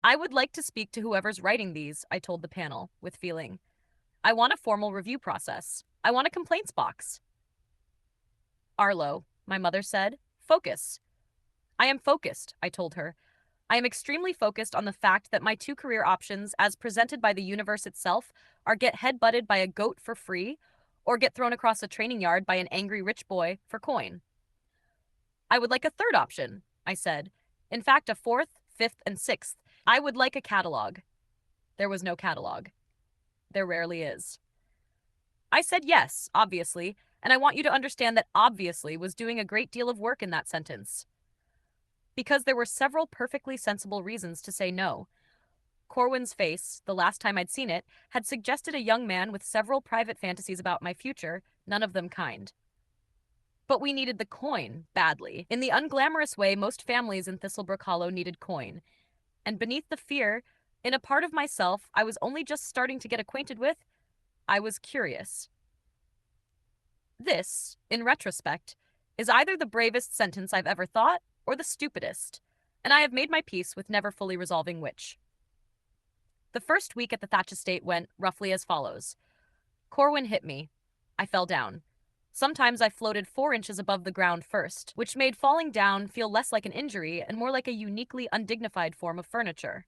I would like to speak to whoever's writing these, I told the panel, with feeling. I want a formal review process. I want a complaints box. Arlo, my mother said. Focus. I am focused, I told her. I am extremely focused on the fact that my two career options, as presented by the universe itself, are get headbutted by a goat for free or get thrown across a training yard by an angry rich boy for coin. I would like a third option, I said. In fact, a fourth, fifth, and sixth. I would like a catalog. There was no catalog. There rarely is. I said yes, obviously, and I want you to understand that obviously was doing a great deal of work in that sentence. Because there were several perfectly sensible reasons to say no. Corwin's face, the last time I'd seen it, had suggested a young man with several private fantasies about my future, none of them kind. But we needed the coin, badly. In the unglamorous way most families in Thistlebrook Hollow needed coin. And beneath the fear, in a part of myself I was only just starting to get acquainted with, I was curious. This, in retrospect, is either the bravest sentence I've ever thought or the stupidest, and I have made my peace with never fully resolving which. The first week at the Thatch estate went roughly as follows. Corwin hit me. I fell down. Sometimes I floated 4 inches above the ground first, which made falling down feel less like an injury and more like a uniquely undignified form of furniture.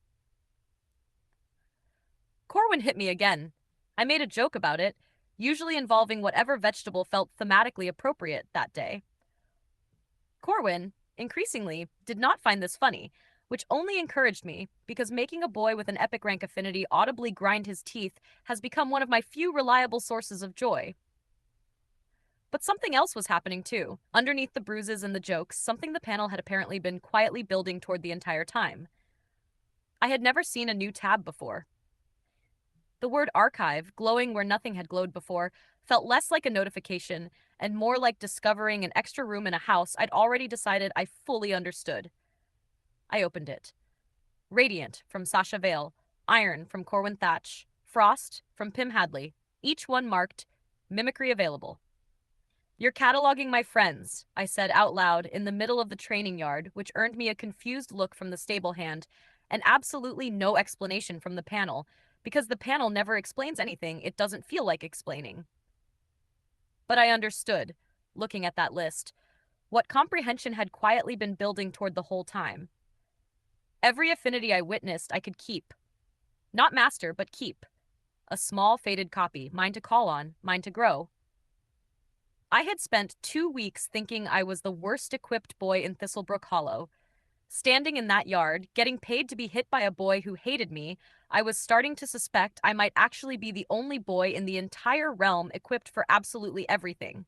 Corwin hit me again. I made a joke about it, usually involving whatever vegetable felt thematically appropriate that day. Corwin, increasingly, did not find this funny, which only encouraged me because making a boy with an epic rank affinity audibly grind his teeth has become one of my few reliable sources of joy. But something else was happening too. Underneath the bruises and the jokes, something the panel had apparently been quietly building toward the entire time. I had never seen a new tab before. The word archive, glowing where nothing had glowed before, felt less like a notification and more like discovering an extra room in a house I'd already decided I fully understood. I opened it. Radiant from Sasha Vale, Iron from Corwin Thatch, Frost from Pim Hadley, each one marked Mimicry Available. You're cataloging my friends, I said out loud in the middle of the training yard, which earned me a confused look from the stable hand and absolutely no explanation from the panel, because the panel never explains anything it doesn't feel like explaining. But I understood, looking at that list, what comprehension had quietly been building toward the whole time. Every affinity I witnessed I could keep. Not master, but keep. A small, faded copy, mine to call on, mine to grow. I had spent 2 weeks thinking I was the worst equipped boy in Thistlebrook Hollow. Standing in that yard, getting paid to be hit by a boy who hated me, I was starting to suspect I might actually be the only boy in the entire realm equipped for absolutely everything.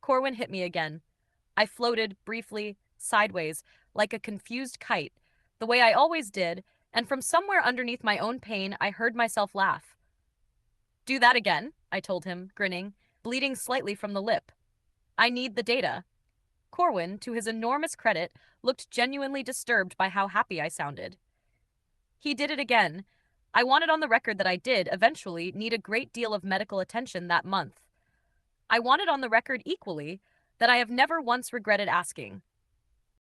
Corwin hit me again. I floated, briefly, sideways, like a confused kite, the way I always did, and from somewhere underneath my own pain, I heard myself laugh. Do that again, I told him, grinning, bleeding slightly from the lip. I need the data. Corwin, to his enormous credit, looked genuinely disturbed by how happy I sounded. He did it again. I wanted on the record that I did, eventually, need a great deal of medical attention that month. I wanted on the record equally that I have never once regretted asking.